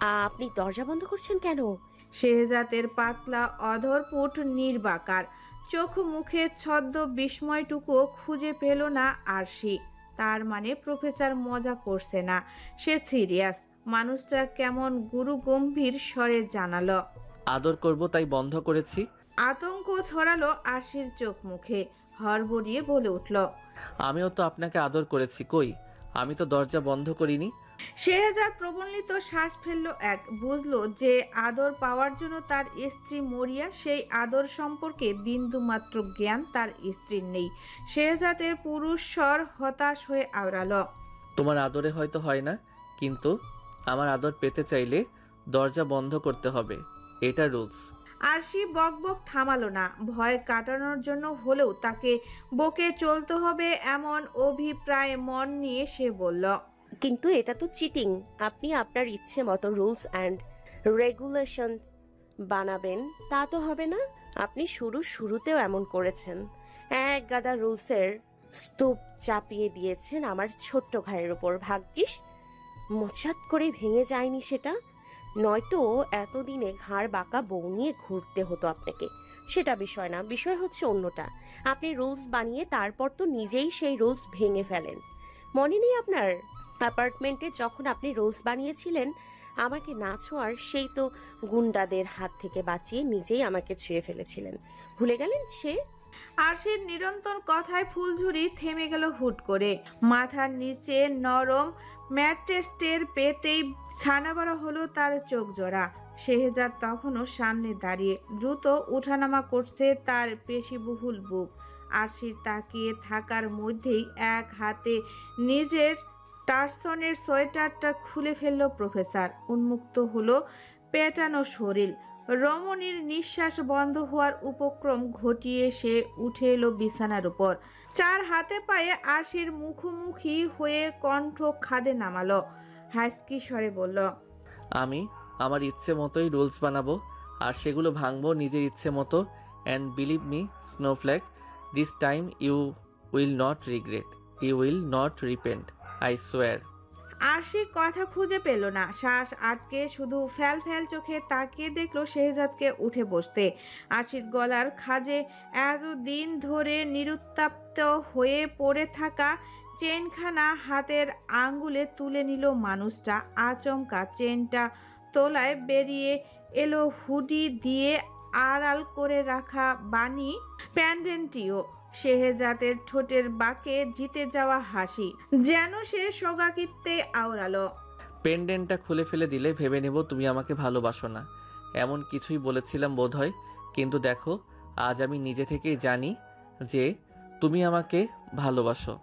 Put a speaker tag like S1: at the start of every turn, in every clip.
S1: আপনি দরজা বন্ধ করছেন কেন?
S2: শেহজাদের পাতলা অধরপুট নির্বাকার, চোখ মুখে ছদ্ম বিস্ময়টুকুও খুঁজে পেল না আরশি। তার মানে প্রফেসর মজা করছে না, সে সিরিয়াস। মানুষটা কেমন গুরু গম্ভীর স্বরে জানালো।
S3: আদর করব তাই বন্ধ করেছি।
S2: আতঙ্ক ছড়ালো আরশির চোখ মুখে, হড়বড়িয়ে বলে উঠল।
S3: আমিও তো আপনাকে আদর করেছি, কই? আমি তো দরজা বন্ধ করিনি।
S2: শেহজাদ প্রবল্লিত শ্বাস ফেলল এক, বুঝলো যে আদর পাওয়ার জন্য তার স্ত্রী মরিয়া, সেই আদর সম্পর্কে বিন্দু মাত্র জ্ঞান তার স্ত্রীর নেই। শেহজাদের পুরুষ স্বর হতাশ হয়ে আওড়ালো।
S3: তোমার আদরে হয়তো হয় না, কিন্তু আমার আদর পেতে চাইলে দরজা বন্ধ করতে হবে, এটা রুলস।
S2: আরশি বকবক থামালো না। ভয় কাটানোর জন্য হলেও তাকে বকে চলতে হবে এমন অভিপ্রায় মন নিয়ে সে বলল।
S1: কিন্তু এটা তো চিটিং। আপনি আপনার ইচ্ছে মতো রুলস অ্যান্ড রেগুলেশন বানাবেন, তা তো হবে না। আপনি শুরুতেও এমন করেছেন, এক গাদা রুলসের স্তূপ চাপিয়ে দিয়েছেন আমার ছোট্ট ঘাড়ের উপর। ভাগ্যিস মোচাত করে ভেঙে যায়নি সেটা, নয়তো এতদিনে ঘাড় বাঁকা বউ নিয়ে ঘুরতে হতো আপনাকে। সেটা বিষয় না, বিষয় হচ্ছে অন্যটা। আপনি রুলস বানিয়ে তারপর তো নিজেই সেই রুলস ভেঙে ফেলেন। মনে নেই আপনার অ্যাপার্টমেন্টে যখন আপনি রুলস বানিয়েছিলেন আমাকে না ছোঁয়ার, সেই তো গুন্ডাদের হাত থেকে বাঁচিয়ে নিজেই আমাকে ছুঁয়ে ফেলেছিলেন। ভুলে গেলেন সে?
S2: আরশির নিরন্তর কথায় ফুলঝুরি থেমে গেল হুট করে। মাথার নিচে নরম ম্যাট্রেসের পেতেই ছানা বড় হলো তার চোখ জোড়া। শেহজাদ তখনও সামনে দাঁড়িয়ে, দ্রুত উঠানামা করছে তার পেশিবহুল বুক। আরশির তাকিয়ে থাকার মধ্যেই এক হাতে নিজের টার্সনের সোয়েটারটা খুলে ফেলল প্রফেসর। উন্মুক্ত হলো পেটানো শরীর। রমণীর নিঃশ্বাস বন্ধ হওয়ার উপক্রম ঘটিয়ে সে উঠে এলো বিছানার উপর। চার হাতে পায়ে আরশির মুখোমুখি হয়ে কণ্ঠ খাদে নামালো, হাসকি স্বরে বলল।
S3: আমি আমার ইচ্ছে মতোই রুলস বানাবো আর সেগুলো ভাঙবো নিজের ইচ্ছে মতো। And believe me snowflake, this time you will not regret, you will not repent, I swear.
S2: Arshi কথা খুঁজে পেল না, শ্বাস আটকে শুধু ফ্যাল ফ্যাল চোখে তাকিয়ে দেখলো শেহজাদকে উঠে বসতে। আরশির গলার খাজে এতদিন ধরে নিরুত্তাপ্ত হয়ে পড়ে থাকা চেনখানা হাতের আঙ্গুলে তুলে নিল মানুষটা। আচমকা চেনটা তোলায় বেরিয়ে এলো হুডি দিয়ে আড়াল করে রাখা বানি প্যান্ডেন্টিও। শেহজাদের ঠোঁটের বাঁকে জিতে যাওয়া হাসি যেন সে সোগাকিত্তে আওড়ালো।
S3: পেন্ডেন্টটা খুলে ফেলে দিলে ভেবে নেব তুমি আমাকে ভালোবাসো না, এমন কিছুই বলেছিলাম বোধহয়। কিন্তু দেখো, আজ আমি নিজে থেকেই জানি যে তুমি আমাকে ভালোবাসো।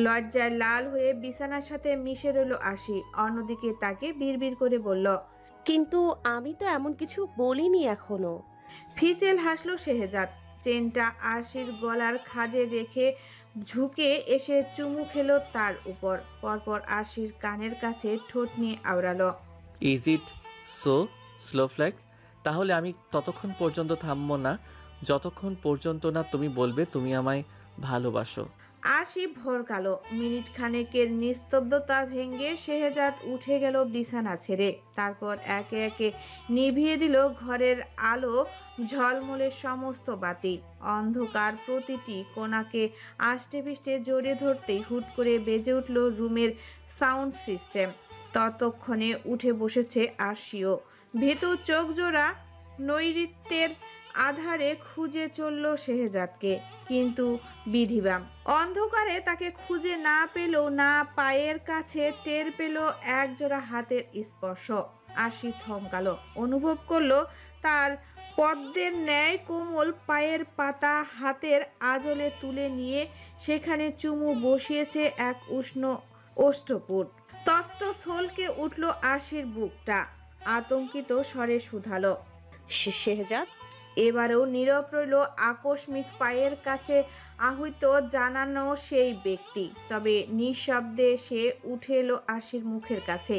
S2: লজ্জায় লাল হয়ে বিছানার সাথে মিশে রইল আশি। অন্যদিকে তাকে বিড়বিড় করে বলল।
S1: কিন্তু আমি তো এমন কিছু বলিনি এখনো।
S2: ফিসেল হাসলো শেহজাদ। চেনটা আরশির গলার খাজে রেখে ঝুঁকে এসে চুমু খেলো তার উপর। পরপর আরশির কানের কাছে ঠোঁট নিয়ে আওড়ালো।
S3: Is it so snowflake? তাহলে আমি ততক্ষণ পর্যন্ত থামবো না যতক্ষণ পর্যন্ত না তুমি বলবে তুমি আমায় ভালোবাসো।
S2: আরশি ভরকালো। মিনিট খানেকের নিস্তব্ধতা ভেঙে শেহজাদ উঠে গেল বিছানা ছেড়ে। তারপর একে একে নিভিয়ে দিল ঘরের আলো ঝলমলে সমস্ত বাতি। অন্ধকার প্রতিটি কোণাকে আষ্টে পিষ্টে জড়িয়ে ধরতেই হুট করে বেজে উঠল রুমের সাউন্ড সিস্টেম। ততক্ষণে উঠে বসেছে আরশিও। ভীতু চোখ জোড়া নৈরিত্যের আধারে খুঁজে চলল শেহজাদকে, কিন্তু বিধিবাম অন্ধকারে তাকে খুঁজে না পেলেও না পায়ের কাছে টের পেল একজোড়া হাতের স্পর্শ। আরশি থমকালো, অনুভব করলো তার পদ্মের ন্যায় কোমল পায়ের পাতা হাতের আঁচলে তুলে নিয়ে সেখানে চুমু বসিয়েছে এক উষ্ণ ওষ্ঠপুট। তস্ত ছলকে উঠল আরশির বুকটা। আতঙ্কিত স্বরে শুধালো।
S1: শেহজাদ?
S2: এবারেও নীরব রইল আকস্মিক পায়ের কাছে আহত জানানো সেই ব্যক্তি। তবে নিঃশব্দে সে উঠে এলো আরশির মুখের কাছে।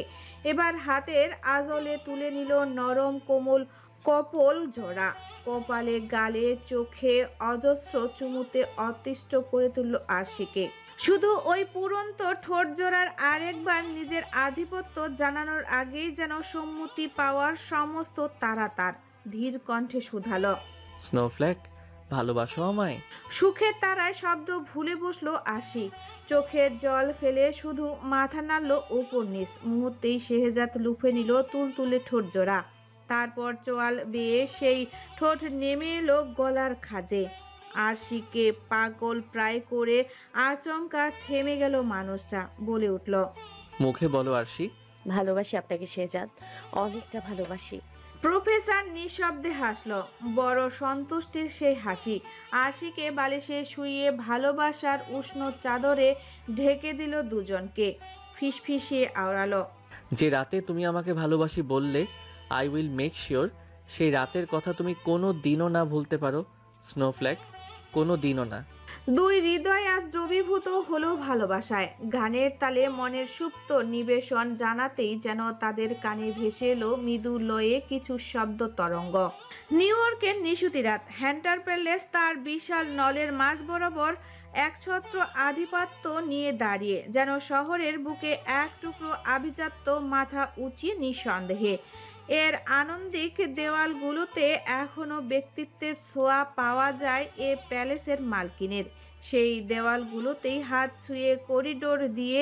S2: এবার হাতের আঁচলে তুলে নিল নরম কোমল কপল জোড়া। কপালে গালে চোখে অজস্র চুমুতে অতিষ্ঠ করে তুলল আরশিকে। শুধু ওই পুরন্ত ঠোঁট জোড়ার আরেকবার নিজের আধিপত্য জানানোর আগেই যেন সম্মতি পাওয়ার সমস্ত তারা তার ধীর কণ্ঠে শুধালো।
S3: স্নোফ্ল্যাক, ভালোবাসো আমায়?
S2: সুখের তারায় শব্দ ভুলে বসলো আশি। চোখের জল ফেলে শুধু মাথা নাড়ল উপর নিচ। মুহূর্তেই শেহজাদ লুফে নিল তুলতুলে ঠোঁট জোড়া। তারপর চোয়াল বেয়ে সেই ঠোঁট নেমে এলো গলার খাজে। আরশিকে পাগল প্রায় করে আচমকা থেমে গেল মানুষটা। বলে উঠল,
S3: মুখে বলো আরশি।
S1: ভালোবাসি আপনাকে শেহজাদ, অনেকটা ভালোবাসি।
S2: প্রফেসর নিঃশব্দে হাসল, বড় সন্তুষ্টির সেই হাসি। আরশিকে বালিশে শুইয়ে ভালোবাসার উষ্ণ চাদরে ঢেকে দিল দুজনকে। ফিসফিসিয়ে আওড়ালো,
S3: যে রাতে তুমি আমাকে ভালোবাসি বললে, আই উইল মেক শিওর সেই রাতের কথা তুমি কোনো দিনও না ভুলতে পারো স্নোফ্ল্যাক, কোনো দিনও না।
S2: দুই হৃদয় আজ দ্রবীভূত হলো ভালোবাসায়। গানের তালে মনের সুপ্ত নিবেশন জানাতেই যেন তাদের কানে ভেসে এলো মৃদু লয়ে কিছু শব্দ তরঙ্গ। নিউ ইয়র্কের নিশুতি রাত। হ্যান্টার প্যালেস তার বিশাল নলের মাঝ বরাবর একছত্র আধিপত্য নিয়ে দাঁড়িয়ে, যেন শহরের বুকে এক টুকরো আভিজাত্য মাথা উঁচিয়ে নিঃসন্দেহে। এর আনন্দিক দেওয়ালগুলোতে এখনো ব্যক্তিত্বের ছোঁয়া পাওয়া যায় এ প্যালেসের মালকিনের। সেই দেওয়ালগুলোতেই হাত ছুঁয়ে করিডোর দিয়ে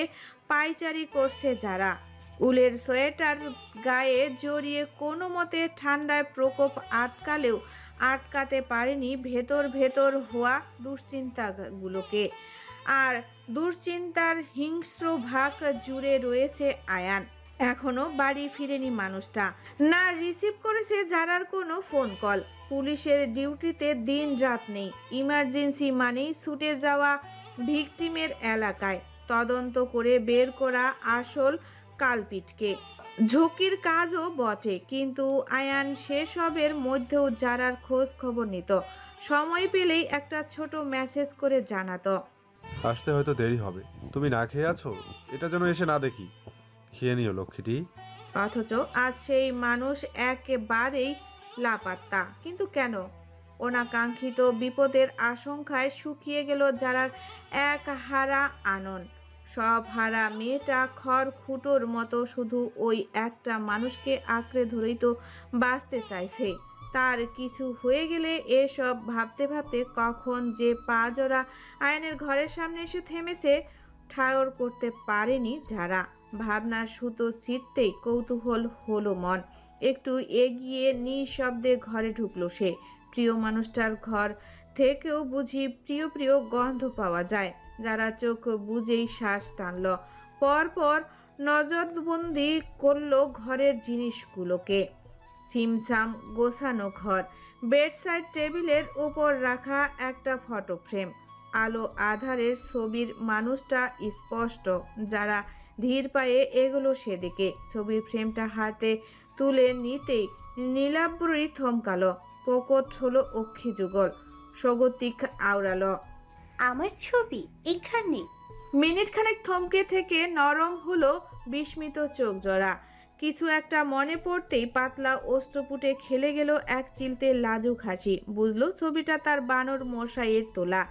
S2: পায়চারি করছে যারা। উলের সোয়েটার গায়ে জড়িয়ে কোনো মতে ঠান্ডায় প্রকোপ আটকালেও আটকাতে পারেনি ভেতর ভেতর হওয়া দুশ্চিন্তাগুলোকে। আর দুশ্চিন্তার হিংস্র ভাগ জুড়ে রয়েছে আয়ান। এখনো বাড়ি ফিরেনি মানুষটা। না রিসিভ করেছে যারার কোনো ফোন কল। পুলিশের ডিউটিতে দিন রাত নেই। ইমার্জেন্সি মানেই ছুটে যাওয়া ভিকটিমের এলাকায় তদন্ত করে বের করা আসল কালপিটকে। ঝুঁকির কাজও বটে, কিন্তু আয়ান সেসবের মধ্যেও যারার খোঁজ খবর নিত। সময় পেলেই একটা ছোট মেসেজ করে জানাতো,
S4: আসতে হয়তো দেরি হবে, তুমি না খেয়ে আছো, এটা যেন এসে না দেখি, খেয়ে নিও লক্ষ্মীটি।
S2: অথচ আজ সেই মানুষ একেবারেই লাপাত্তা। কিন্তু কেন? অনাকাঙ্ক্ষিত বিপদের আশঙ্কায় শুকিয়ে গেল যারার এক হারা আনন। সব হারা মেয়েটা খড়খুটোর মতো শুধু ওই একটা মানুষকে আঁকড়ে ধরেই তো বাঁচতে চাইছে। তার কিছু হয়ে গেলে এসব ভাবতে ভাবতে কখন যে পা জোড়া আয়নের ঘরের সামনে এসে থেমেছে ঠায়র করতে পারেনি যারা। ভাবনার সুতো ছিঁড়তেই কৌতূহল হলো মন। একটু এগিয়ে নিঃশব্দে ঘরে ঢুকলো সে। প্রিয় মানুষটার ঘর থেকেও বুঝি প্রিয় প্রিয় গন্ধ পাওয়া যায়। যারা চোখ বুঝেই শ্বাস টানল। পরপর নজরবন্দি করলো ঘরের জিনিসগুলোকে। সিমসাম গোছানো ঘর। বেডসাইড টেবিলের উপর রাখা একটা ফটো ফ্রেম। আলো আধারের ছবির মানুষটা স্পষ্ট। যারা ধীর পায়ে এগুলো সেদিকে। ছবির ফ্রেমটা হাতে তুলে নিতেই নীলাব্রী থমকালো। প্রকট হলো অক্ষি যুগল। স্বগতিক আওড়ালো,
S5: আমার ছবি এখানে?
S2: মিনিট খানেক থমকে থেকে নরম হলো বিস্মিত চোখ জোড়া। কিছু একটা মনে পড়তেই পাতলা অষ্টপুটে খেলে গেল এক চিলতে লাজুক হাসি। বুঝলো ছবিটা তার বানর মশাইয়ের তোলা।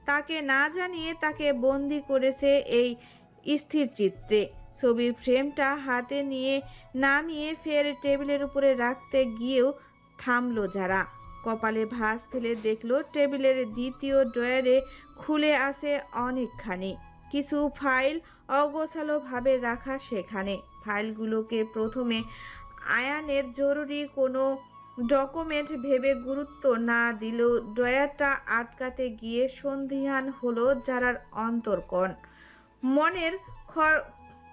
S2: তাকে না জানিয়ে তাকে বন্দি করেছে এই স্থির চিত্রে। ছবির ফ্রেমটা হাতে নিয়ে নামিয়ে ফের টেবিলের উপরে রাখতে গিয়েও থামলো যারা। কপালে ভাঁজ ফেলে দেখলো টেবিলের দ্বিতীয় ড্রয়ারে খুলে আছে অনেকখানি। কিছু ফাইল অগোছালোভাবে রাখা সেখানে। ফাইলগুলোকে প্রথমে আয়ানের জরুরি কোনো ডকুমেন্ট ভেবে গুরুত্ব না দিলেও ড্রয়ারটা আটকাতে গিয়ে সন্ধিহান হলো যারার অন্তর্কণ।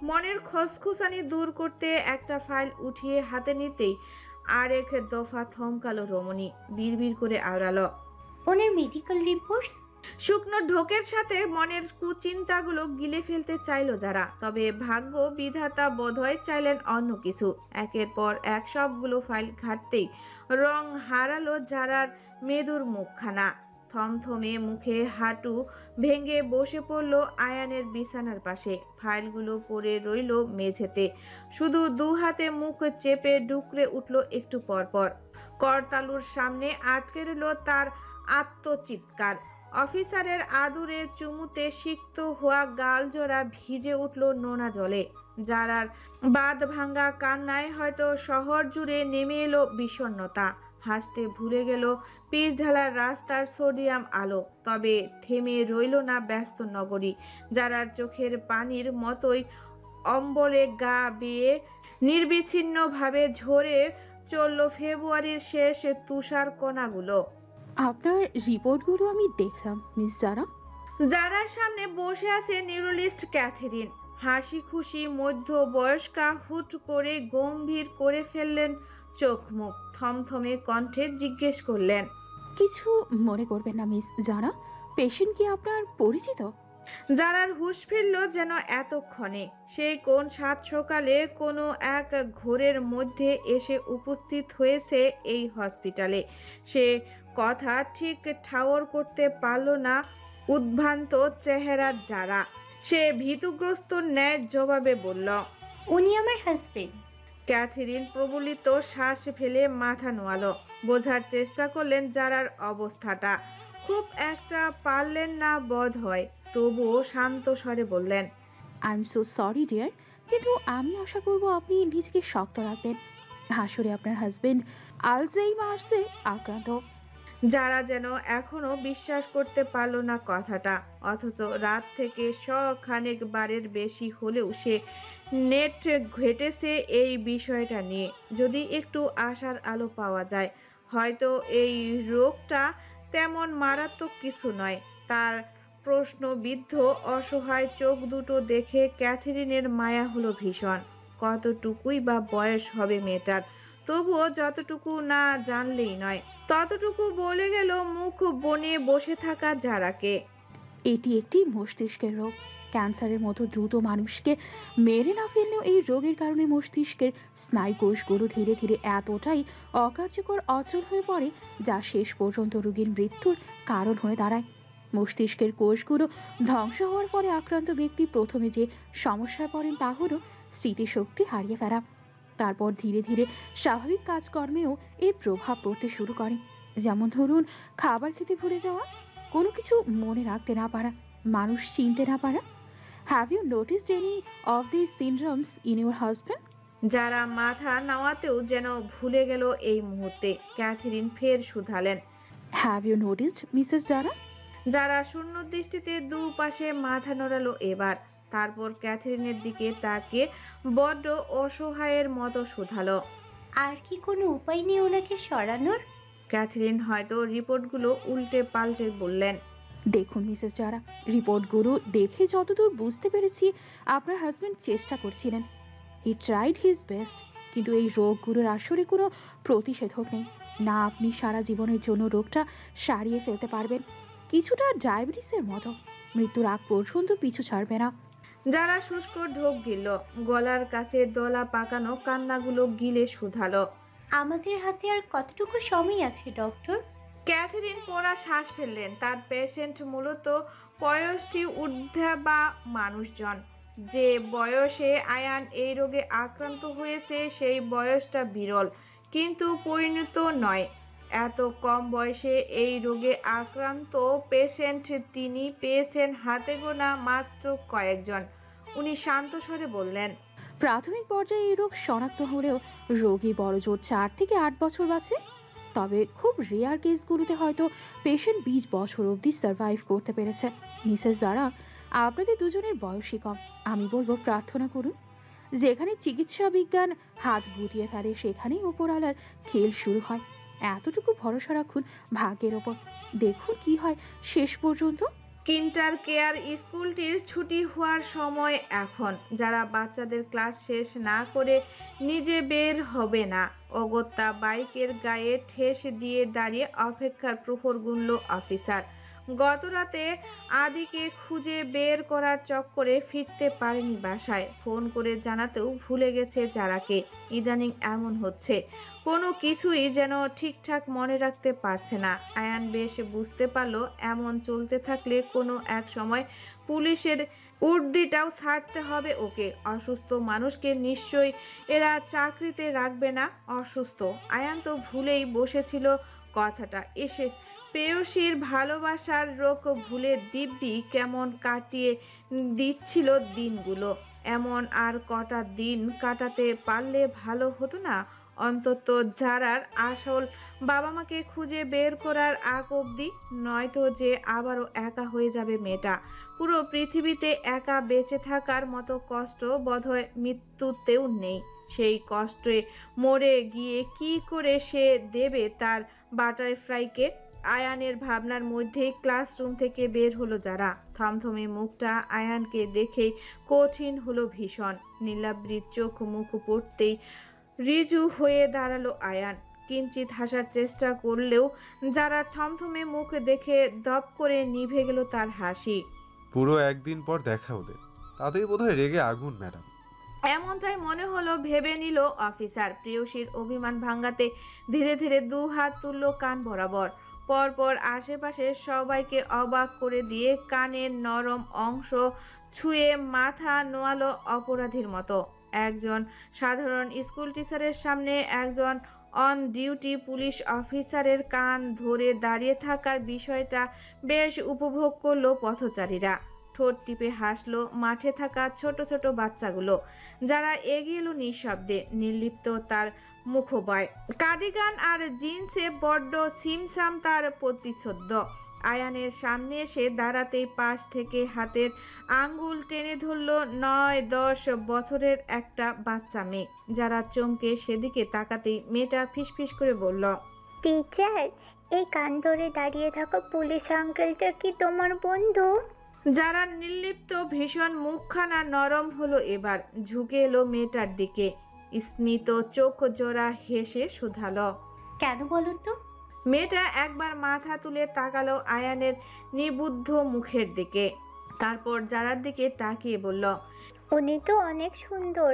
S2: মনের খসখসানি দূর করতে একটা ফাইল উঠিয়ে হাতে নিতেই আরেক দফা থমকালো রমণী। বিড়বিড় করে আওড়ালো,
S5: ওনার মেডিকেল রিপোর্টস?
S2: শুকনো ঢোকের সাথে মনের কুচিন্তাগুলো গিলে ফেলতে চাইলো যারা। তবে ভাগ্য বিধাতা বোধহয় চাইলেন অন্য কিছু। একের পর এক সবগুলো ফাইল ঘাটতেই রং হারালো যারার মেদুর মুখখানা। থমথমে মুখে হাঁটু ভেঙে বসে পড়লো আয়ানের বিছানার পাশে। ফাইলগুলো পড়ে রইল মেঝেতে। শুধু দু হাতে মুখ চেপে ডুকরে উঠল একটু পরপর। করতালুর সামনে আটকে রইল তার আত্মচিৎকার। অফিসারের আদুরে চুমুতে সিক্ত হওয়া গালজোড়া ভিজে উঠল নোনা জলে। যারার বাঁধ ভাঙ্গা কান্নায় হয়তো শহর জুড়ে নেমে এলো বিষণ্ণতা। হাসতে ভুলে গেল পিচ ঢালার রাস্তার সোডিয়াম আলো। তবে থেমে রইল না ব্যস্ত নগরী। যারার চোখের পানির মতোই অম্বলে গা বেয়ে নির্বিচ্ছিন্নভাবে ঝরে চলল ফেব্রুয়ারির শেষ তুষার কণাগুলো।
S6: আপনার রিপোর্টগুলো আমি দেখলাম মিস জারা।
S2: যারার সামনে বসে আছে নিউরোলিস্ট ক্যাথেরিন। হাসি খুশি মধ্য বয়স্কা হুট করে গম্ভীর করে ফেললেন চোখ মুখ। থমথমে কণ্ঠে জিজ্ঞেস করলেন,
S6: কিছু মনে করবেন না মিস জারা, পেশেন্ট কি আপনার পরিচিত?
S2: যারার হুঁশ ফিরল যেন এতক্ষণে। সেই কোন সাত সকালে কোনো এক ঘোরের মধ্যে এসে উপস্থিত হয়েছে এই হসপিটালে। সে কথা ঠিক ঠাওর করতে পারল না উদ্ভ্রান্ত চেহারার যারা। সে ভীতুগ্রস্ত ন্যায় জবাবে বলল,
S5: উনি আমার হাজবেন্ড।
S2: ক্যাথেরিন প্রবলিত শ্বাস ফেলে মাথা নোয়ালো। বোঝার চেষ্টা করলেন যারার অবস্থাটা। খুব একটা পারলেন না বোধ হয়। তবুও শান্ত স্বরে বললেন,
S6: I am so sorry dear, কিন্তু আমি আশা করব আপনি নিজেকে শক্ত রাখবেন। আসলে আপনার হাজবেন্ড আলজাইমার্সে আক্রান্ত।
S2: যারা যেন এখনো বিশ্বাস করতে পারল না কথাটা। অথচ রাত থেকে খানেক বারের বেশি হলেও সে নেট ঘেটেছে এই বিষয়টা নিয়ে। যদি একটু আশার আলো পাওয়া যায়, হয়তো এই রোগটা তেমন মারাত্মক কিছু নয়। তার প্রশ্নবিদ্ধ অসহায় চোখ দুটো দেখে ক্যাথেরিনের মায়া হলো ভীষণ। কতটুকুই বা বয়স হবে মেয়েটার, তবুও যতটুকু না জানলেই নয়। ততটুকু বলে গেল মুখ বনে বসে থাকা যারাকে,
S6: এটি একটি মস্তিষ্কের রোগ। ক্যান্সারের মতো দ্রুত মানুষকে মেরে না ফেললেও এই রোগের কারণে মস্তিষ্কের স্নায়ুকোষগুলো ধীরে ধীরে এতটাই অকার্যকর অচল হয়ে পড়ে যা শেষ পর্যন্ত রোগীর মৃত্যুর কারণ হয়ে দাঁড়ায়। মস্তিষ্কের কোষগুলো ধ্বংস হওয়ার পরে আক্রান্ত ব্যক্তি প্রথমে যে সমস্যায় পড়েন তা হলো স্মৃতিশক্তি হারিয়ে ফেলা। তারপর ধীরে ধীরে স্বাভাবিক কাজকর্মেও এর প্রভাব পড়তে শুরু করে। যেমন ধরুন, খাবার খেতে ভুলে যাওয়া, কোনো কিছু মনে রাখতে না পারা, মানুষ চিনতে না পারা। Have you noticed any of this syndromes in your husband?
S2: যারা মাথা নাওয়াতেও যেন ভুলে গেল এই মুহূর্তে। ক্যাথেরিন ফের শুধালেন,
S6: হ্যাভ ইউ নোটিসড মিসেস জারা?
S2: যারা শূন্য দৃষ্টিতে দুপাশে মাথা নড়ালো এবার। তারপর ক্যাথেরিনের দিকে তাকিয়ে বড্ড অসহায়ের মতো শুধালো,
S5: আর কি কোনো উপায় নেই ওনাকে সরানোর?
S2: ক্যাথেরিন হয়তো রিপোর্টগুলো উল্টে পাল্টে বললেন,
S6: দেখুন মিসেস জারা, রিপোর্টগুলো দেখে যতদূর বুঝতে পেরেছি আপনার হাজব্যান্ড চেষ্টা করছিলেন। হি ট্রাইড হিজ বেস্ট, কিন্তু এই রোগগুলোর আসলে কোনো প্রতিষেধক নেই। না আপনি সারা জীবনের জন্য রোগটা সারিয়ে ফেলতে পারবেন। কিছুটা ডায়াবেটিসের মতো, মৃত্যুর আগ পর্যন্ত পিছু ছাড়বে না।
S2: যারা শুষ্ক ঢোক গিলল, গলার কাছে দলা পাকানো কান্নাগুলো গিলে শুধালো,
S5: আমাদের হাতে আর কতটুকু সময় আছে ডক্টর?
S2: ক্যাথেরিন পড়া শ্বাস ফেললেন। তার পেশেন্ট মূলত 65 ঊর্ধ্বে বা মানুষজন। যে বয়সে আয়ান এই রোগে আক্রান্ত হয়েছে সেই বয়সটা বিরল, কিন্তু পরিণত নয়। এত কম বয়সে এই রোগে আক্রান্ত পেশেন্ট তিনি পেয়েছেন হাতে গোনা মাত্র কয়েকজন। উনি শান্ত স্বরে বললেন,
S6: প্রাথমিক পর্যায়ে এই রোগ শনাক্ত হলেও রোগী বড়জোর 4 থেকে 8 বছর বাঁচে। তবে খুব রেয়ার কেসগুলোতে হয়তো পেশেন্ট 20 বছর অবধি সার্ভাইভ করতে পেরেছে। মিসেস জারা, আপনাদের দুজনের বয়সই কম। আমি বলবো প্রার্থনা করুন। যেখানে চিকিৎসা বিজ্ঞান হাত গুটিয়ে ফেলে সেখানেই ওপরওয়ালার খেল শুরু হয়। এতটুকু ভরসা রাখুন ভাগ্যের ওপর। দেখুন কি হয় শেষ পর্যন্ত।
S2: কিন্টার কেয়ার স্কুলটির ছুটি হওয়ার সময় এখন। যারা বাচ্চাদের ক্লাস শেষ না করে নিজে বের হবে না। অগত্যা বাইকের গায়ে ঠেস দিয়ে দাঁড়িয়ে অপেক্ষার প্রহর গুনল অফিসার। গত রাতে আদিকে খুঁজে বের করার চক্করে ফিরতে পারেনি বাসায়। ফোন করে জানাতেও ভুলে গেছে যারাকে। ইদানিং এমন হচ্ছে, কোনো কিছুই যেন ঠিকঠাক মনে রাখতে পারছে না। আয়ান বেশ বুঝতে পারলো এমন চলতে থাকলে কোনো এক সময় পুলিশের উর্দিটাও ছাড়তে হবে ওকে। অসুস্থ মানুষকে নিশ্চয়ই এরা চাকরিতে রাখবে না। অসুস্থ আয়ান তো ভুলেই বসেছিল কথাটা। এসে প্রেয়সীর ভালোবাসার রোগ ভুলে দিব্যি কেমন কাটিয়ে দিচ্ছিল দিনগুলো। এমন আর কটা দিন কাটাতে পারলে ভালো হতো না? অন্তত যারার আসল বাবা মাকে খুঁজে বের করার আগ অবধি, নয়তো যে আবারও একা হয়ে যাবে মেয়েটা। পুরো পৃথিবীতে একা বেঁচে থাকার মতো কষ্ট বোধহয় মৃত্যুতেও নেই। সেই কষ্টে মরে গিয়ে কি করে সে দেবে তার বাটারফ্লাইকে? আয়ানের ভাবনার মধ্যে ক্লাসরুম থেকে বের হলো যারা। থমথমে মুখটা আয়ানকে দেখে কঠিন হলো ভীষণ। নীলাব্রির চোখ মুখ পড়তেই রিজু হয়ে দাঁড়ালো আয়ান। কিঞ্চিত হাসার চেষ্টা করলেও যারা থমথমে মুখ দেখে দপ করে নিভে গেল তার হাসি।
S4: পুরো একদিন পর দেখা ওদের, তাতেই বোধহয় রেগে আগুন ম্যাডাম।
S2: এমনটাই মনে হলো ভেবে নিল অফিসার। প্রেয়সীর অভিমান ভাঙাতে ধীরে ধীরে দু হাত তুলল কান বরাবর। পরপর আশেপাশে সবাইকে অবাক করে দিয়ে কানের নরম অংশ ছুঁয়ে মাথা নোয়ালো অপরাধীর মতো। একজন সাধারণ স্কুল টিচারের সামনে একজন অন ডিউটি পুলিশ অফিসারের কান ধরে দাঁড়িয়ে থাকার বিষয়টা বেশ উপভোগ করলো পথচারীরা। ঠোঁট টিপে হাসলো মাঠে থাকা ছোট ছোট বাচ্চাগুলো, যারা এগিয়ে এলো নিঃশব্দে। নির্লিপ্ত তার মুখবয়, কার্ডিগান আর জিন্সে বড্ড সিমসাম তার প্রতিশব্দ। আয়ানের সামনে এসে দাঁড়াতেই পাশ থেকে হাতের আঙ্গুল টেনে ধরল 9-10 বছরের একটা বাচ্চা মেয়ে। যারা চমকে সেদিকে তাকাতেই মেয়েটা ফিসফিস করে বলল,
S7: টিচার, এই কান ধরে দাঁড়িয়ে থাকা পুলিশ আঙ্কেলটা কি তোমার বন্ধু?
S2: যারা নির্লিপ্ত ভীষণ মুখখানা নরম হলো এবার। ঝুঁকে এলো মেয়েটার দিকে, স্মিত চোখ জোড়া হেসে শুধালো,
S5: কেন বলো তো?
S2: মেয়েটা একবার মাথা তুলে তাকালো আয়ানের নিবুদ্ধ মুখের দিকে, তারপর যারার দিকে তাকিয়ে বলল,
S7: উনি তো অনেক সুন্দর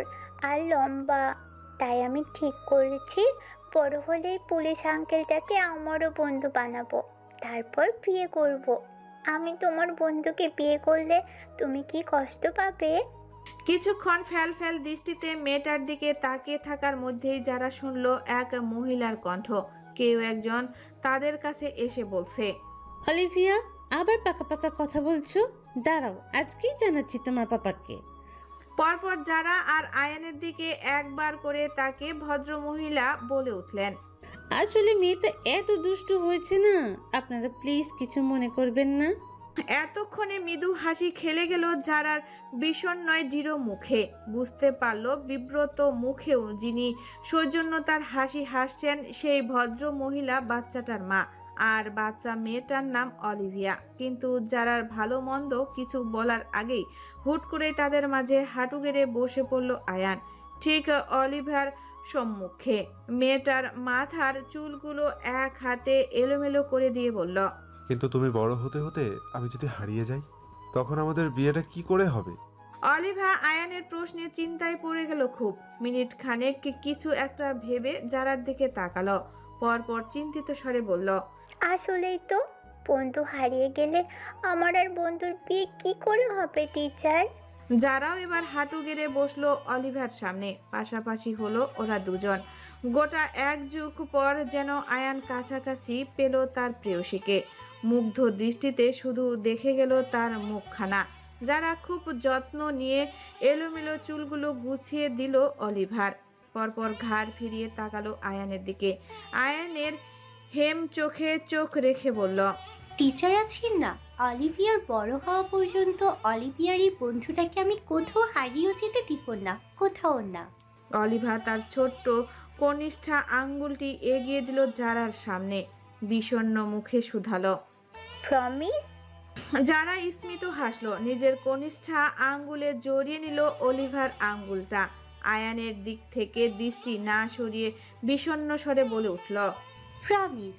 S7: আর লম্বা, তাই আমি ঠিক করেছি বড় হলে পুলিশ আঙ্কেলটাকে আমারও বন্ধু বানাবো, তারপর বিয়ে করব। আমি তোমার বন্ধুকে বিয়ে করলে তুমি কি কষ্ট পাবে?
S2: কিছুক্ষণ ফ্যাল ফ্যাল দৃষ্টিতে মেয়েটার দিকে তাকিয়ে থাকার মধ্যেই যারা শুনলো এক মহিলার কণ্ঠ। কেউ একজন তাদের কাছে এসে বলছে,
S8: অলিভিয়া, আবার পাকা পাকা কথা বলছো? দাঁড়াও, আজকেই জানাচ্ছি তোমার পাপাকে।
S2: পরপর যারা আর আয়ানের দিকে একবার করে তাকে ভদ্র মহিলা বলে উঠলেন,
S8: আসলে মেয়েটা এত দুষ্টু হয়েছে না, আপনারা প্লিজ কিছু মনে করবেন না।
S2: এতক্ষণে মৃদু হাসি খেলে গেল যারার বিষণ্ণয় দৃঢ় মুখে। বুঝতে পারলো বিব্রত মুখেও যিনি সৌজন্যতার হাসি হাসছেন সেই ভদ্র মহিলা বাচ্চাটার মা, আর বাচ্চা মেয়েটার নাম অলিভিয়া। কিন্তু যারার ভালো মন্দ কিছু বলার আগেই হুট করে তাদের মাঝে হাঁটু গেড়ে বসে পড়ল আয়ান, ঠিক অলিভিয়ার সম্মুখে। মেয়েটার মাথার চুলগুলো এক হাতে এলোমেলো করে দিয়ে বলল,
S4: কিন্তু তুমি বড় হতে হতে আমি যদি হারিয়ে যাই, তখন আমাদের বিয়েটা কি করে হবে?
S2: অলিভা আয়ানের প্রশ্নে চিন্তায় পড়ে গেল খুব। মিনিট খানেক কিছু একটা ভেবে যারার দিকে তাকালো, পরপর চিন্তিত স্বরে বলল,
S7: আসলেই তো, বন্ধু হারিয়ে গেলে আমার আর বন্ধুর বিয়ে কি করে হবে টিচার?
S2: যারাও এবার হাঁটু গেড়ে বসলো অলিভার সামনে। পাশাপাশি হলো ওরা দুজন। গোটা এক যুগ পর যেন আয়ান কাছাকাছি পেল তার প্রেয়সীকে। মুগ্ধ দৃষ্টিতে শুধু দেখে গেল তার মুখখানা। যারা খুব যত্ন নিয়ে এলোমেলো চুলগুলো গুছিয়ে দিল অলিভার। পরপর ঘাড় ফিরিয়ে তাকালো আয়ানের দিকে। আয়ানের হেম চোখে চোখ রেখে বলল,
S5: টিচার আছেন না, অলিভিয়ার বড় হওয়া পর্যন্ত অলিভিয়ার এই বন্ধুটাকে আমি কোথাও হারিয়েও যেতে দিব না, কোথাও না।
S2: অলিভা তার ছোট্ট কনিষ্ঠা আঙ্গুলটি এগিয়ে দিল যারার সামনে, বিষণ্ণ মুখে শুধালো,
S7: প্রমিস?
S2: যারা স্মিত হাসলো, নিজের কনিষ্ঠা আঙ্গুলে জড়িয়ে নিল অলিভার আঙ্গুলটা। আয়ানের দিক থেকে দৃষ্টি না সরিয়ে বিষণ্ণ স্বরে বলে উঠল,
S5: প্রমিস।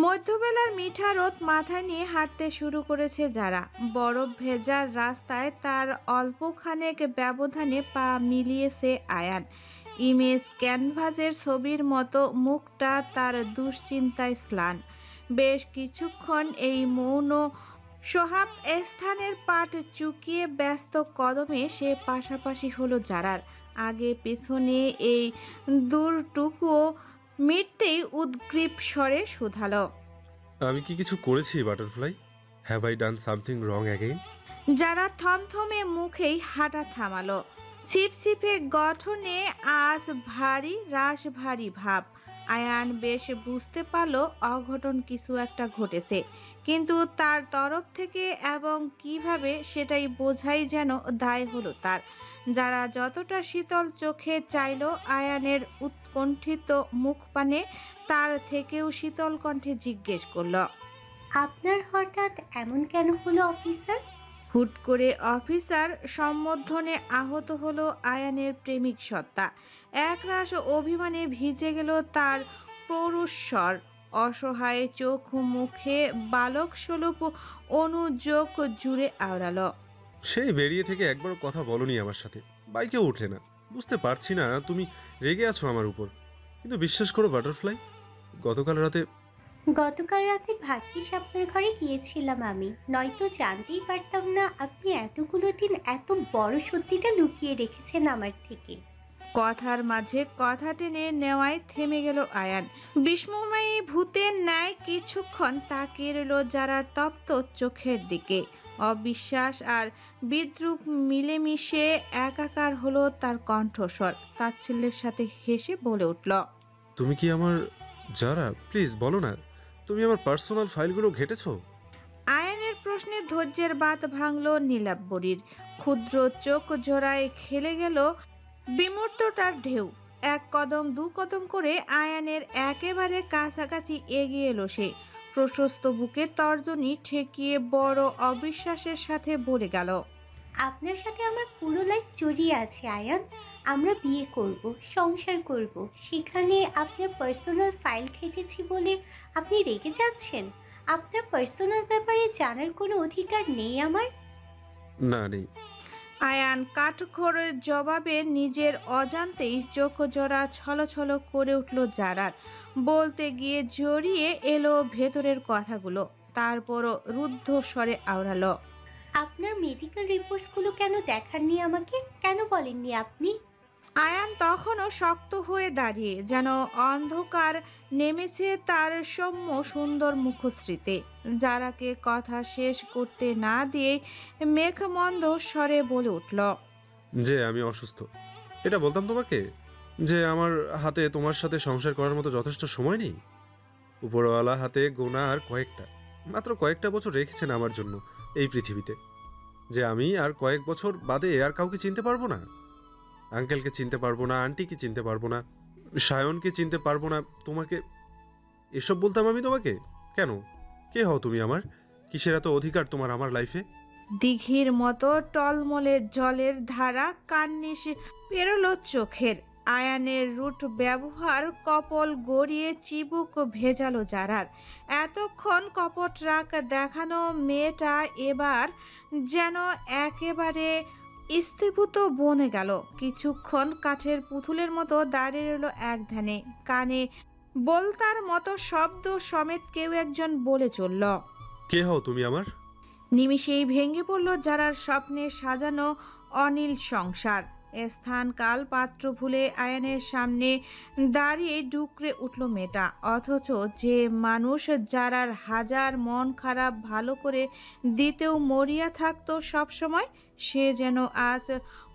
S2: মধ্যবেলার মিঠা রোদ মাথায় নিয়ে হাঁটতে শুরু করেছে যারা। বরফ ভেজার রাস্তায় তার অল্পখানেক ব্যবধানে পা মিলিয়েছে আয়ান। ইমেজ ক্যানভাসের ছবির মতো মুখটা তার দুশ্চিন্তায় স্নান। বেশ কিছুক্ষণ এই মৌন সোহাব স্থানের পাট চুকিয়ে ব্যস্ত কদমে সে পাশাপাশি হলো যারার। আগে পেছনে এই দূরটুকুও মিটতেই উদ্গ্রীব স্বরে শুধালো,
S4: আমি কি কিছু করেছি butterfly? Have I done something wrong again?
S2: যারা থমথমে মুখেই হাঁটা থামালো। ছিপছিপে গঠনে আজ ভারী রাশ ভারী ভাব। আয়ান বেশ বুঝতে পারলো অঘটন কিছু একটা ঘটেছে, কিন্তু তার তরফ থেকে এবং কিভাবে সেটাই বোঝাই যেন দায় হলো তার। যারা যতটা শীতল চোখে চাইল আয়ানের উৎকণ্ঠিত মুখ পানে, তার থেকেও শীতল কণ্ঠে জিজ্ঞেস করলো,
S5: আপনার হঠাৎ এমন কেন হলো অফিসার?
S2: হুট করে অফিসার সম্বোধনে আহত হলো আয়ানের প্রেমিক সত্তা। একরাশ অভিমানে ভিজে গেল তার পৌরুষ স্বর। অসহায় চোখ মুখে বালক স্বরূপ অনুযোগ জুড়ে আওড়ালো,
S4: সেই বেরিয়ে থেকে একবারও কথা বলনি আমার সাথে, বাইকেও উঠে না। বুঝতে পারছি না তুমি রেগে আছো আমার উপর, কিন্তু বিশ্বাস করো বাটারফ্লাই, গতকাল রাতে
S5: ভাগ্যিস আপনার ঘরে গিয়েছিলাম আমি, নয়তো জানতেই পারতাম না আপনি এতগুলো দিন এত বড় সত্যিটা লুকিয়ে রেখেছেন আমার থেকে।
S2: কথার মাঝে কথা টেনে নেওয়ায় থেমে গেল আয়ান। বিস্ময়ী ভূতের ন্যায় কিছুক্ষণ তাকিয়ে রইল যারার তপ্ত চোখের দিকে। অবিশ্বাস আর বিদ্রুপ মিলেমিশে একাকার হলো তার কণ্ঠস্বর। তাচ্ছিল্যের সাথে হেসে বলে উঠল,
S4: তুমি কি আমার যারা, প্লিজ বলো না, তুমি আমার পার্সোনাল ফাইলগুলো ঘেটেছো?
S2: আয়ানের প্রশ্নে ধৈর্যের বাঁধ ভাঙল নীলাব্বরীর। ক্ষুদ্র চোখ জোড়ায় খেলে গেল বিমূর্ততার ঢেউ। এক কদম দু কদম করে আয়ানের একেবারে কাছাকাছি এগিয়ে এলো সে। প্রশস্ত বুকে তর্জনী ঠেকিয়ে বড় অবিশ্বাসের সাথে বলে গেল,
S5: আপনার সাথে আমার পুরো লাইফ জড়িয়ে আছে আয়ান। আমরা বিয়ে করব, সংসার করব, সেখানে আপনার পার্সোনাল ফাইল ঘেটেছি বলে আপনি রেগে যাচ্ছেন? আপনার পার্সোনাল ব্যাপারে জানার কোনো অধিকার নেই আমার?
S4: না, নেই।
S2: আয়ান কাঠখড়ের জবাবে নিজের অজান্তেই চোখ জোড়া ছলছল করে উঠল যারার। বলতে গিয়ে জড়িয়ে এলো ভেতরের কথাগুলো, তারপরও রুদ্ধ স্বরে আওড়ালো,
S5: আপনার মেডিকেল রিপোর্টসগুলো কেন দেখাননি আমাকে? কেন বলেননি আপনি?
S2: আয়ান তখনও শক্ত হয়ে দাঁড়িয়ে, যেন অন্ধকার নেমেছে তার সৌম্য সুন্দর মুখশ্রীতে। যারাকে কথা শেষ করতে না দিয়ে মেঘমন্দ স্বরে বলে উঠল,
S4: যে আমি অসুস্থ, এটা বলতাম তোমাকে? যে আমার হাতে তোমার সাথে সংসার করার মতো যথেষ্ট সময় নেই। উপরওয়ালা হাতে গোনা আর মাত্র কয়েকটা বছর রেখেছেন আমার জন্য এই পৃথিবীতে, যে আমি আর কয়েক বছর বাদে আর কাউকে চিনতে পারবো না। আঙ্কেলকে চিনতে পারবো না, আন্টিকে চিনতে পারবো না, সায়নকে চিনতে পারবো না। তোমাকে এসব বলতাম আমি তোমাকে? কেন? কে হও তুমি আমার? কিসের এত অধিকার তোমার আমার লাইফে?
S2: দিঘির মতো টলমলে জলের ধারা কান্নিসে পেরোলো চোখের। আয়ানের রুট ব্যবহার কপল গড়িয়ে চিবুক ভেজালো যারার। এতক্ষণ কপট রাগ দেখানো মেয়েটা এবার যেন একেবারে স্থীভূত বনে গেল। কিছুক্ষণ কাঠের পুতুলের মতো দাঁড়িয়ে রইল এক ধ্যানে। কানে বলতার মতো শব্দ সমেত কেউ একজন বলে চলল,
S4: কে হও তুমি আমার?
S2: নিমিষেই ভেঙে পড়ল যারার স্বপ্নে সাজানো অনিল সংসার। স্থান কাল পাত্র ভুলে আয়ানের সামনে দাঁড়িয়ে ডুকরে উঠল মেয়েটা। অথচ যে মানুষ যারার হাজার মন খারাপ ভালো করে দিতেও মরিয়া থাকতো সবসময়, সে যেন আজ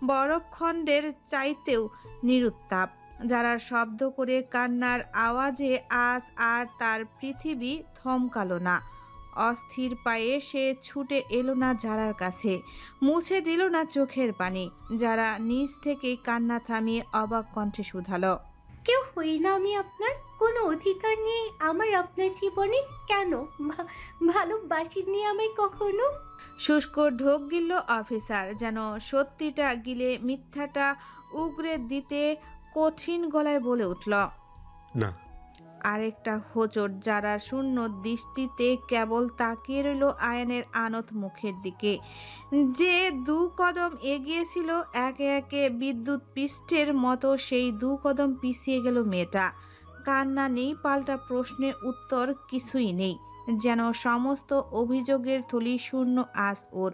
S2: বরফখণ্ডের চাইতেও নিরুত্তাপ। যারার শব্দ করে কান্নার আওয়াজে আজ আর তার পৃথিবী থমকালো না। অস্থির পায়ে সে ছুটে এলো না যারার কাছে, মুছে দিল না চোখের পানি। যারা নিজ থেকেই কান্না থামিয়ে অবাক কণ্ঠে শুধালো,
S5: কেউ হই না আমি আপনার? কোনো অধিকার নেই আমার আপনার জীবনে? কেন ভালোবাসেননি আমায় কখনো?
S2: শুষ্ক ঢোক গিলল অফিসার, যেন সত্যিটা গিলে মিথ্যাটা উগরে দিতে কঠিন গলায় বলে উঠল,
S4: না।
S2: আরেকটা হোঁচট। যারা শূন্য দৃষ্টিতে কেবল তাকিয়ে রইল আয়ানের আনত মুখের দিকে। যে দু কদম এগিয়েছিল একে একে বিদ্যুৎ পৃষ্ঠের মতো, সেই দু কদম পিছিয়ে গেল মেয়েটা। কান্না নেই, পাল্টা প্রশ্নের উত্তর কিছুই নেই। যেন সমস্ত অভিযোগের থলি শূন্য আজ ওর।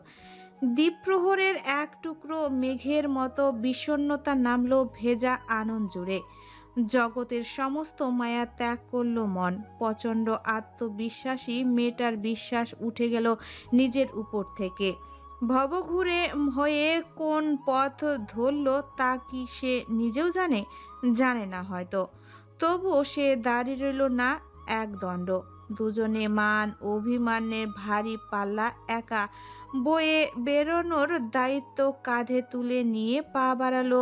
S2: দ্বীপ্রহরের এক টুকরো মেঘের মতো বিষণ্ণতা নামলো ভেজা আনন্দ জুড়ে। জগতের সমস্ত মায়া ত্যাগ করল মন। প্রচণ্ড আত্মবিশ্বাসী মেয়েটার বিশ্বাস উঠে গেল নিজের উপর থেকে। ভবঘুরে হয়ে কোন পথ ধরল তা কি সে নিজেও জানে না হয়তো। তবুও সে দাঁড়িয়ে রইল না একদণ্ড। দুজনে মান অভিমানের ভারী পাল্লা একা বয়ে বেরোনোর দায়িত্ব কাঁধে তুলে নিয়ে পা বাড়ালো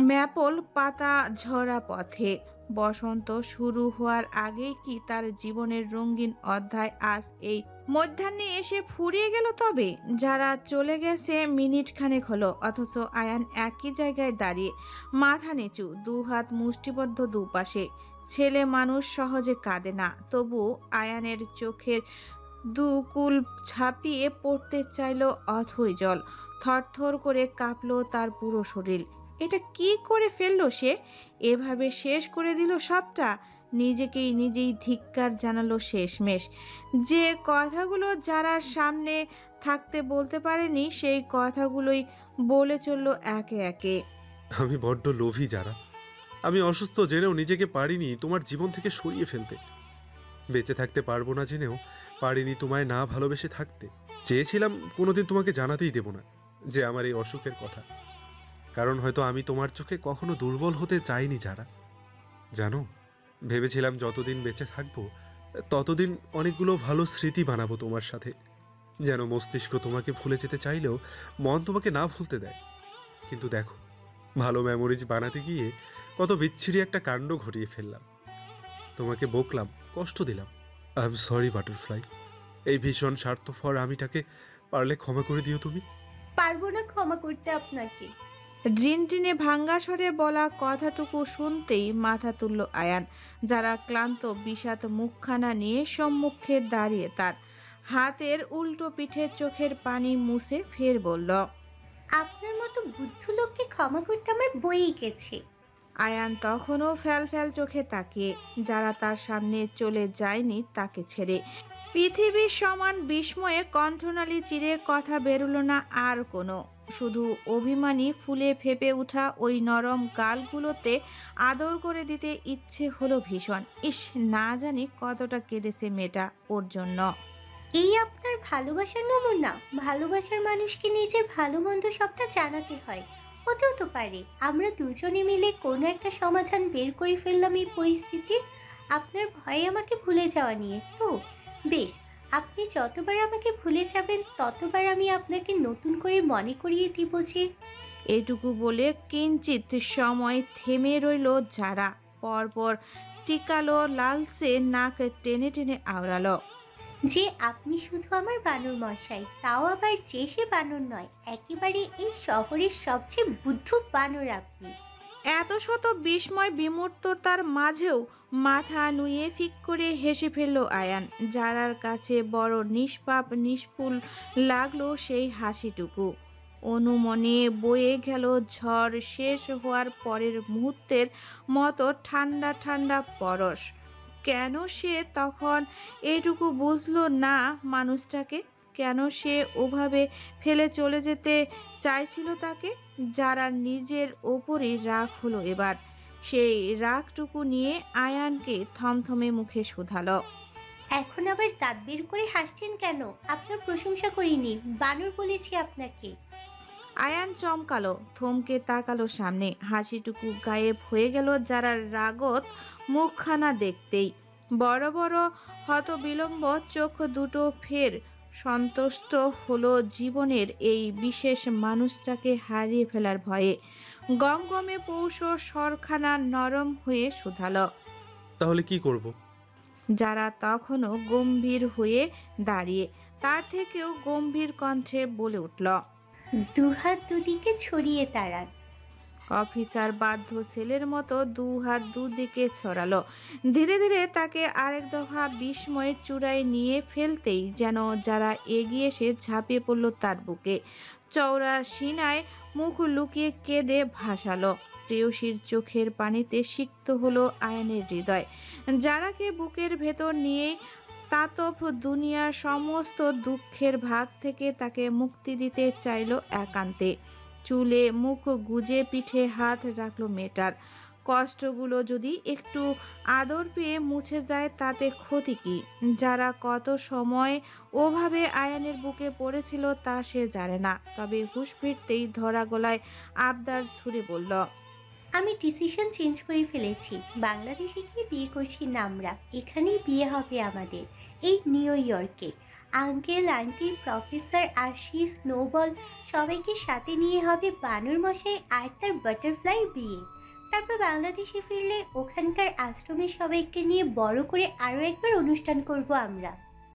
S2: ম্যাপল পাতা ঝরা পথে। বসন্ত শুরু হওয়ার আগেই কি তার জীবনের রঙিন অধ্যায় আজ এই মধ্যাহ্নে এসে ফুরিয়ে গেল? তবে যারা চলে গেছে মিনিট খানেক হলো, অথচ আয়ান একই জায়গায় দাঁড়িয়ে, মাথা নিচু, দুহাত মুষ্টিবদ্ধ দুপাশে। ছেলে মানুষ সহজে কাঁদে না, তবু আয়ানের চোখের দুকুল ছাপিয়ে পড়তে চাইল অথই জল। থরথর করে কাঁপলো তার পুরো শরীর। এটা কি করে ফেললো সে? এভাবে শেষ করে দিল সবটা। নিজেই ধিক্কার জানালো শেষমেশ। যে কথাগুলো যারা সামনে থাকতে বলতে পারেনি, সেই কথাগুলোই বলে চলল একে একে।
S4: আমি বড্ড লোভী যারা। আমি অসুস্থ জেনেও নিজেকে পারিনি তোমার জীবন থেকে সরিয়ে ফেলতে। বেঁচে থাকতে পারবো না জেনেও পারিনি তোমায় না ভালোবেসে থাকতে। চেয়েছিলাম কোনোদিন তোমাকে জানাতেই দেব না যে আমার এই অসুখের কথা, কারণ হয়তো আমি তোমার চোখে কখনো দুর্বল হতে চাইনি যারা। জানো, ভেবেছিলাম যতদিন বেঁচে থাকবো ততদিন অনেকগুলো ভালো স্মৃতি বানাবো তোমার সাথে, যেন মস্তিষ্ক তোমাকে ভুলে যেতে চাইলেও মন তোমাকে না ভুলতে দেয়। কিন্তু দেখো, ভালো মেমোরিজ বানাতে গিয়ে কত বিচ্ছিরি একটা কাণ্ড ঘটিয়ে ফেললাম। তোমাকে বকলাম, কষ্ট দিলাম। I am sorry butterfly. এই ভীষণ স্বার্থপর আমিটাকে পারলে ক্ষমা করে দিও তুমি।
S5: পারবো না ক্ষমা করতে আপনাকে।
S2: রিনটিনে ভাঙ্গা স্বরে বলা কথাটুকু শুনতেই মাথা তুলল আয়ান। যারা ক্লান্ত বিষাদ মুখখানা নিয়ে সম্মুখে দাঁড়িয়ে, তার হাতের উল্টো পিঠে চোখের পানি মুছে ফের বলল,
S5: আপনার মতো বুদ্ধু লোককে ক্ষমা করতে আমার বইই গেছে।
S2: আয়ান তখনও ফ্যাল চোখে তাকিয়ে। যারা তার সামনে চলে যায়নি তাকে ছেড়ে। পৃথিবীর সমান বিস্ময়ে কণ্ঠনালী চিরে কথা বেরোলো না আর কোনো। শুধু অভিমানী ফুলে ফেপে ওঠা ওই নরম গালগুলোতে আদর করে দিতে ইচ্ছে হলো ভীষণ। ইস, না জানি কতটা কেঁদেছে মেয়েটা ওর জন্য।
S5: এই আপনার ভালোবাসার নমুনা। ভালোবাসার মানুষকে নিজের ভালো মন্দ সবটা জানাতে হয়। হতেও তো পারে আমরা দুজনে মিলে কোনো একটা সমাধান বের করে ফেললাম এই পরিস্থিতির। আপনার ভয়ে আমাকে ভুলে যাওয়া নিয়ে তো বেশ, আপনি যতবার আমাকে ভুলে যাবেন ততবার আমি আপনাকে নতুন করে মনে করিয়ে দিব যে।
S2: এটুকু বলে কিঞ্চিত সময় থেমে রইল যারা। পরপর টিকালো, লালচে নাক টেনে টেনে আওড়ালো,
S5: যে আপনি শুধু আমার বানর মশাই, তাও আবার যে সে বানর নয়, একেবারে এই শহরের সবচেয়ে বুদ্ধু বানর আপনি।
S2: এত শত বিস্ময় বিমূর্ততার মাঝেও মাথা নুয়ে ফিক করে হেসে ফেলল আয়ান। যারার কাছে বড় নিষ্পাপ নিষ্ফুল লাগলো সেই হাসিটুকু। অনুমনে বয়ে গেল ঝড় শেষ হওয়ার পরের মুহূর্তের মতো ঠান্ডা ঠান্ডা পরশ। কেন সে তখন এটুকু বুঝলো না মানুষটাকে? কেন সে ওভাবে ফেলে চলে যেতে চাইছিল তাকে? যারা নিজের ওপরই রাগ হলো এবার। সেই রাগটুকু নিয়ে আয়ানকে থমথমে মুখে শুধালো,
S5: এখন আবার দাঁত বের করে হাসছেন কেন? আপনার প্রশংসা করিনি, বানর বলেছি আপনাকে।
S2: আয়ান চমকালো, থমকে তাকালো সামনে। হাসিটুকু গায়েব হয়ে গেল যারা রাগত মুখখানা দেখতেই। বড় বড় হতবিলম্ব চোখ দুটো ফের সন্তুষ্ট হলো জীবনের এই বিশেষ মানুষটাকে হারিয়ে ফেলার ভয়ে। গমগমে পৌষ স্বরখানা নরম হয়ে শুধালো,
S4: তাহলে কি করব?
S2: যারা তখনও গম্ভীর হয়ে দাঁড়িয়ে, তার থেকেও গম্ভীর কণ্ঠে বলে উঠল,
S5: দুহাত দুদিকে ছড়িয়ে তাড়ান।
S2: অফিসার বাধ্য ছেলের মতো দুহাত দুদিকে ছড়ালো। ধীরে ধীরে তাকে আরেক দফা বিস্ময়ের চূড়ায় নিয়ে ফেলতেই যেন যারা এগিয়ে এসে ঝাঁপিয়ে পড়ল তার বুকে। চওড়া সিনায় মুখ লুকিয়ে কেঁদে ভাসালো। প্রেয়সীর চোখের পানিতে সিক্ত হলো আয়ানের হৃদয়। যারাকে বুকের ভেতর নিয়ে তাতপ দুনিয়ার সমস্ত দুঃখের ভাগ থেকে তাকে মুক্তি দিতে চাইল একান্তে। চুলে মুখ গুজে পিঠে হাত রাখলো মেয়েটার। কষ্টগুলো যদি একটু আদর পেয়ে মুছে যায় তাতে ক্ষতি কি? যারা কত সময় ওভাবে আয়ানের বুকে পড়েছিল তা সে জানে না। তবে হুঁশ ফিরতেই ধরা গলায় আবদার ছুড়ে বলল,
S5: আমি ডিসিশন চেঞ্জ করে ফেলেছি। বাংলাদেশে গিয়ে বিয়ে করছি না আমরা, এখানেই বিয়ে হবে আমাদের, এই নিউ ইয়র্কে। আঙ্কেল আন্টি প্রফেসর আশি স্নোবল সবাইকে সাথে নিয়ে হবে বানর মশাই আর তার বাটারফ্লাই বিয়ে। তারপর বাংলাদেশে ফিরলে ওখানকার আশ্রমের সবাইকে নিয়ে বড় করে আরও একবার অনুষ্ঠান করব আমরা।